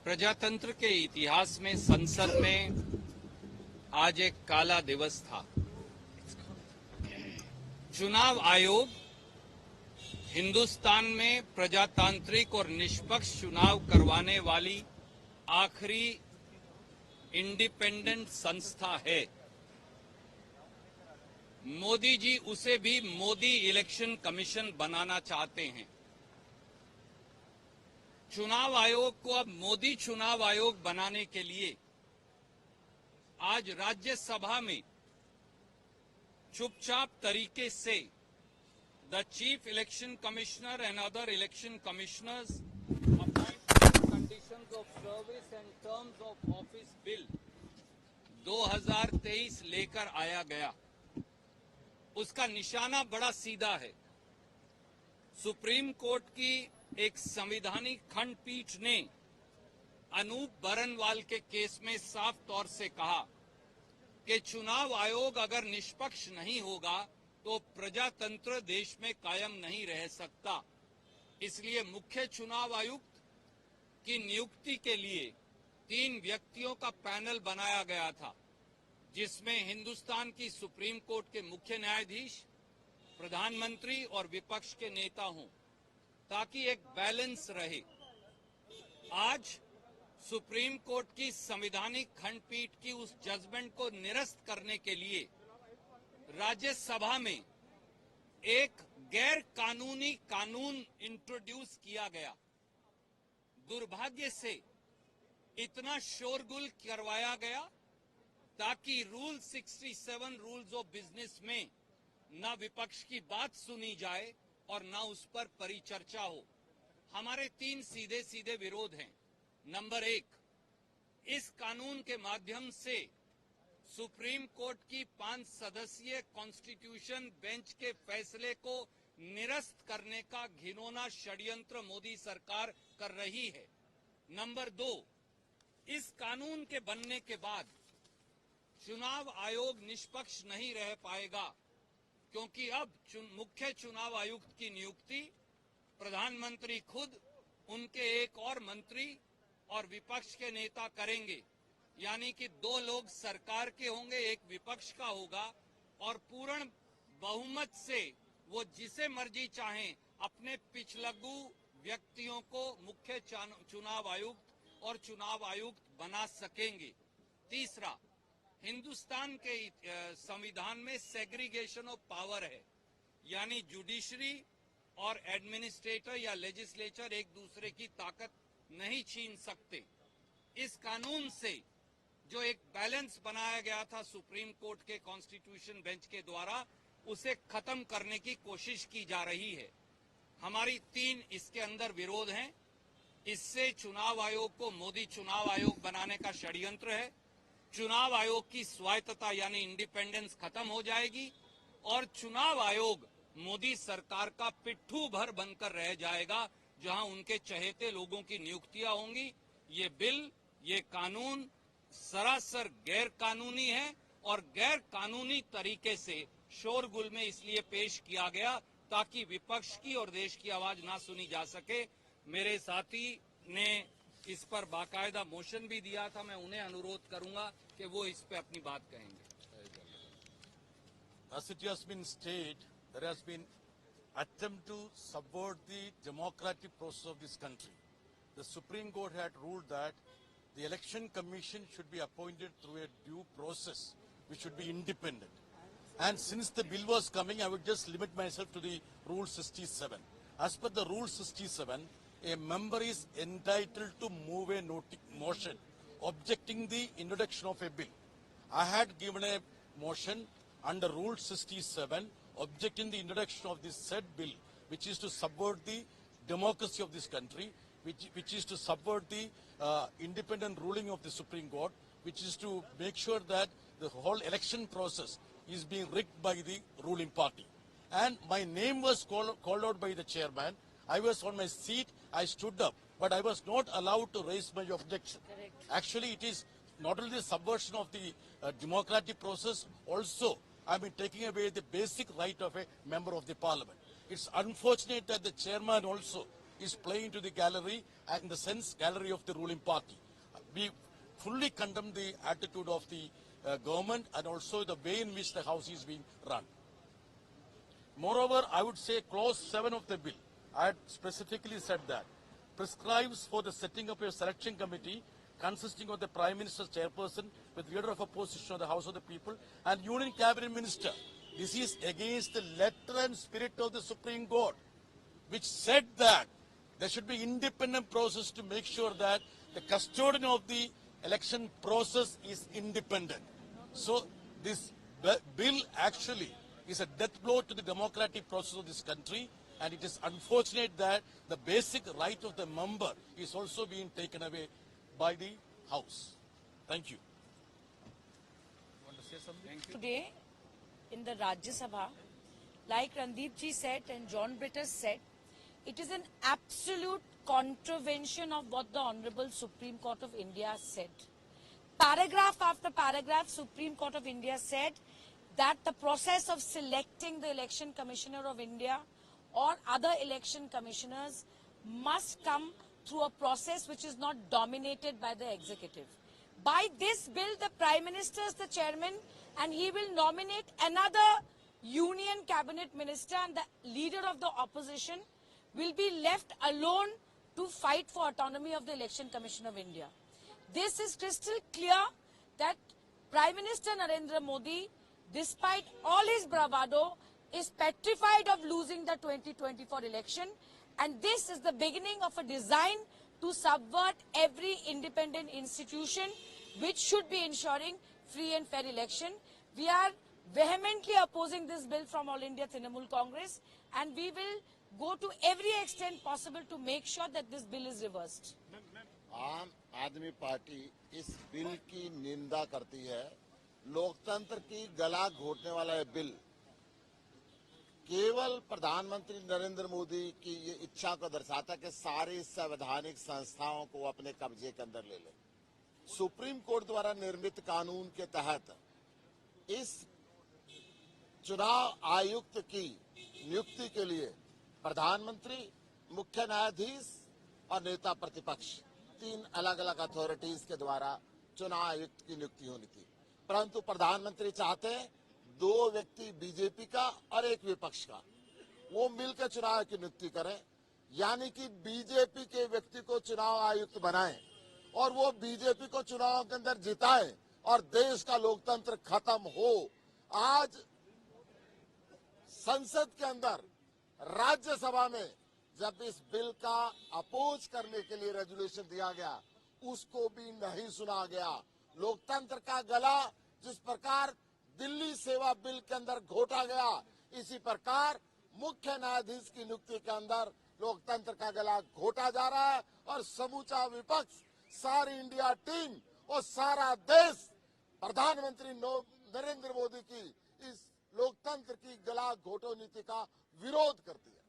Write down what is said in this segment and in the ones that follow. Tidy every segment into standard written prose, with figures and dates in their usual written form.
प्रजातंत्र के इतिहास में संसद में आज एक काला दिवस था। चुनाव आयोग हिंदुस्तान में प्रजातांत्रिक और निष्पक्ष चुनाव करवाने वाली आखिरी इंडिपेंडेंट संस्था है। मोदी जी उसे भी मोदी इलेक्शन कमीशन बनाना चाहते हैं। चुनाव आयोग को अब मोदी चुनाव आयोग बनाने के लिए आज राज्यसभा में चुपचाप तरीके से the chief election commissioner and other election commissioners appointment conditions of service and terms of office bill 2023 लेकर आया गया। उसका निशाना बड़ा सीधा है। सुप्रीम कोर्ट की एक संवैधानिक खंडपीठ ने अनूप बरनवाल के केस में साफ तौर से कहा कि चुनाव आयोग अगर निष्पक्ष नहीं होगा तो प्रजातंत्र देश में कायम नहीं रह सकता। इसलिए मुख्य चुनाव आयुक्त की नियुक्ति के लिए 3 व्यक्तियों का पैनल बनाया गया था, जिसमें हिंदुस्तान की सुप्रीम कोर्ट के मुख्य न्यायाधीश, प्रधानमंत्री और विपक्ष के नेता हों, ताकि एक बैलेंस रहे। आज सुप्रीम कोर्ट की संवैधानिक खंडपीठ की उस जजमेंट को निरस्त करने के लिए राज्यसभा में एक गैर कानूनी कानून इंट्रोड्यूस किया गया। दुर्भाग्य से इतना शोरगुल करवाया गया ताकि रूल 67 रूल्स ऑफ बिजनेस में न विपक्ष की बात सुनी जाए और न उस पर परिचर्चा हो। हमारे 3 सीधे सीधे विरोध हैं। नंबर 1, इस कानून के माध्यम से सुप्रीम कोर्ट की 5 सदस्यीय कॉन्स्टिट्यूशन बेंच के फैसले को निरस्त करने का घिनौना षड्यंत्र मोदी सरकार कर रही है। नंबर 2, इस कानून के बनने के बाद चुनाव आयोग निष्पक्ष नहीं रह पाएगा, क्योंकि अब मुख्य चुनाव आयुक्त की नियुक्ति प्रधानमंत्री खुद, उनके एक और मंत्री और विपक्ष के नेता करेंगे। यानी कि 2 लोग सरकार के होंगे, एक विपक्ष का होगा, और पूर्ण बहुमत से वो जिसे मर्जी चाहें अपने पिछलग्गू व्यक्तियों को मुख्य चुनाव आयुक्त और चुनाव आयुक्त बना सकेंगे। तीसरा, हिंदुस्तान के संविधान में सेग्रीगेशन ऑफ पावर है, यानी जुडिशरी और एडमिनिस्ट्रेटर या लेजिस्लेचर एक दूसरे की ताकत नहीं छीन सकते। इस कानून से जो एक बैलेंस बनाया गया था सुप्रीम कोर्ट के कॉन्स्टिट्यूशन बेंच के द्वारा, उसे खत्म करने की कोशिश की जा रही है। हमारी 3 इसके अंदर विरोध हैं। इससे चुनाव आयोग को मोदी चुनाव आयोग बनाने का षड्यंत्र है। चुनाव आयोग की स्वायत्तता यानी इंडिपेंडेंस खत्म हो जाएगी और चुनाव आयोग मोदी सरकार का पिट्ठू भर बनकर रह जाएगा, जहां उनके चहेते लोगों की नियुक्तियां होंगी। ये बिल, ये कानून सरासर गैर कानूनी है और गैर कानूनी तरीके से शोरगुल में इसलिए पेश किया गया ताकि विपक्ष की और देश की आवाज ना सुनी जा सके। मेरे साथी ने इस पर बाकायदा मोशन भी दिया था। मैं उन्हें अनुरोध करूंगा कि वो इस पे अपनी बात कहेंगे। As it has been stated, there has been attempt to subvert the democratic process of this country. The Supreme Court had ruled that the Election Commission should be appointed through a due process, which should be independent. And since the bill was coming, I would just limit myself to the Rule 67. As per the Rule 67, a member is entitled to move a motion objecting the introduction of a bill. I had given a motion under Rule 67 objecting the introduction of this said bill, which is to subvert the democracy of this country, which is to subvert the independent ruling of the Supreme Court, which is to make sure that the whole election process is being rigged by the ruling party. And my name was called out by the chairman. I was on my seat, I stood up, but I was not allowed to raise my objection. Correct. Actually, it is not only the subversion of the democratic process, also I mean taking away the basic right of a member of the parliament. It's unfortunate that the chairman also is playing to the gallery, and in the sense gallery of the ruling party. We fully condemn the attitude of the government and also the way in which the house is being run. Moreover, I would say clause 7 of the bill, I had specifically said that, prescribes for the setting up a selection committee consisting of the Prime Minister's chairperson with leader of opposition of the House of the People and Union Cabinet Minister. This is against the letter and spirit of the Supreme Court, which said that there should be independent process to make sure that the custodian of the election process is independent. So this bill actually is a death blow to the democratic process of this country, and it is unfortunate that the basic right of the member is also being taken away by the House. Thank you. Want to say something? Today, in the Rajya Sabha, like Randeep ji said and John Britter said, it is an absolute contravention of what the Honorable Supreme Court of India said. Paragraph after paragraph, Supreme Court of India said that the process of selecting the Election Commissioner of India or other election commissioners must come through a process which is not dominated by the executive. By this bill, the Prime Minister is the chairman and he will nominate another Union Cabinet Minister, and the leader of the opposition will be left alone to fight for autonomy of the Election Commission of India. This is crystal clear that Prime Minister Narendra Modi, despite all his bravado, is petrified of losing the 2024 election, and this is the beginning of a design to subvert every independent institution which should be ensuring free and fair election. We are vehemently opposing this bill from All India Trinamool Congress, and we will go to every extent possible to make sure that this bill is reversed. आम आदमी party इस bill की निंदा करती है। लोकतंत्र की गला घोटने वाला ये बिल केवल प्रधानमंत्री नरेंद्र मोदी की ये इच्छा को दर्शाता है कि सारी संवैधानिक संस्थाओं को अपने कब्जे के अंदर ले ले। सुप्रीम कोर्ट द्वारा निर्मित कानून के तहत इस चुनाव आयुक्त की नियुक्ति के लिए प्रधानमंत्री, मुख्य न्यायाधीश और नेता प्रतिपक्ष, 3 अलग अलग अथॉरिटीज के द्वारा चुनाव आयुक्त की नियुक्ति होनी थी, परंतु प्रधानमंत्री चाहते हैं 2 व्यक्ति बीजेपी का और 1 विपक्ष का, वो मिलकर चुनाव की नियुक्ति करें, यानी कि बीजेपी के व्यक्ति को चुनाव आयुक्त बनाएं और वो बीजेपी को चुनाव के अंदर जिताएं और देश का लोकतंत्र खत्म हो। आज संसद के अंदर राज्यसभा में जब इस बिल का अपोज करने के लिए रेजोल्यूशन दिया गया, उसको भी नहीं सुना गया। लोकतंत्र का गला जिस प्रकार दिल्ली सेवा बिल के अंदर घोटा गया, इसी प्रकार मुख्य न्यायाधीश की नियुक्ति के अंदर लोकतंत्र का गला घोटा जा रहा है और समूचा विपक्ष, सारी इंडिया टीम और सारा देश प्रधानमंत्री नरेंद्र मोदी की इस लोकतंत्र की गला घोटो नीति का विरोध करती है।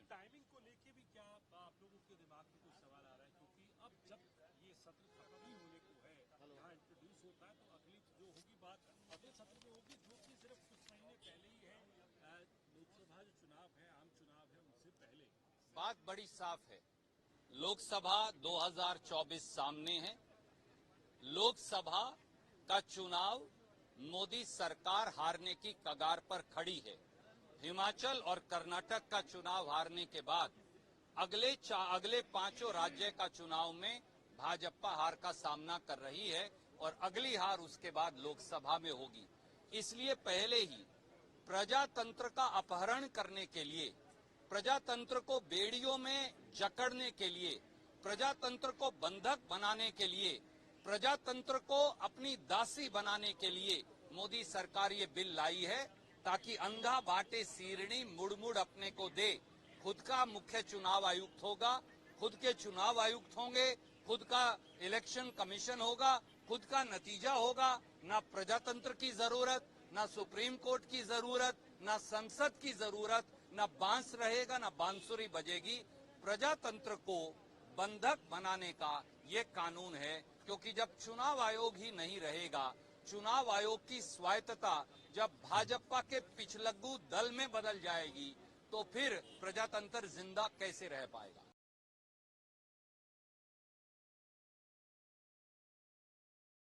टाइमिंग को लेके भी क्या आप लोगों के दिमाग में कुछ सवाल आ रहा है, क्योंकि अब जब ये सत्र खत्म ही होने को है, यहाँ इंट्रोड्यूस होता है तो अगली जो होगी बात अगले सत्र में होगी, जो कि सिर्फ कुछ महीने पहले ही है। लोकसभा जो चुनाव है, आम चुनाव है, उनसे पहले बात बड़ी साफ है। लोकसभा 2024 सामने है। लोकसभा का चुनाव मोदी सरकार हारने की कगार पर खड़ी है। हिमाचल और कर्नाटक का चुनाव हारने के बाद अगले 5 राज्य का चुनाव में भाजपा हार का सामना कर रही है और अगली हार उसके बाद लोकसभा में होगी। इसलिए पहले ही प्रजातंत्र का अपहरण करने के लिए, प्रजातंत्र को बेड़ियों में जकड़ने के लिए, प्रजातंत्र को बंधक बनाने के लिए, प्रजातंत्र को अपनी दासी बनाने के लिए मोदी सरकार ये बिल लाई है, ताकि अंधा बाटे सीरनी मुड़ मुड़ अपने को दे। खुद का मुख्य चुनाव आयुक्त होगा, खुद के चुनाव आयुक्त होंगे, खुद का इलेक्शन कमीशन होगा, खुद का नतीजा होगा। ना प्रजातंत्र की जरूरत, ना सुप्रीम कोर्ट की जरूरत, ना संसद की जरूरत, ना बांस रहेगा, ना बांसुरी बजेगी। प्रजातंत्र को बंधक बनाने का ये कानून है, क्योंकि जब चुनाव आयोग ही नहीं रहेगा, चुनाव आयोग की स्वायत्तता जब भाजपा के पिछलग्गू दल में बदल जाएगी, तो तो फिर प्रजातंत्र जिंदा कैसे रह पाएगा।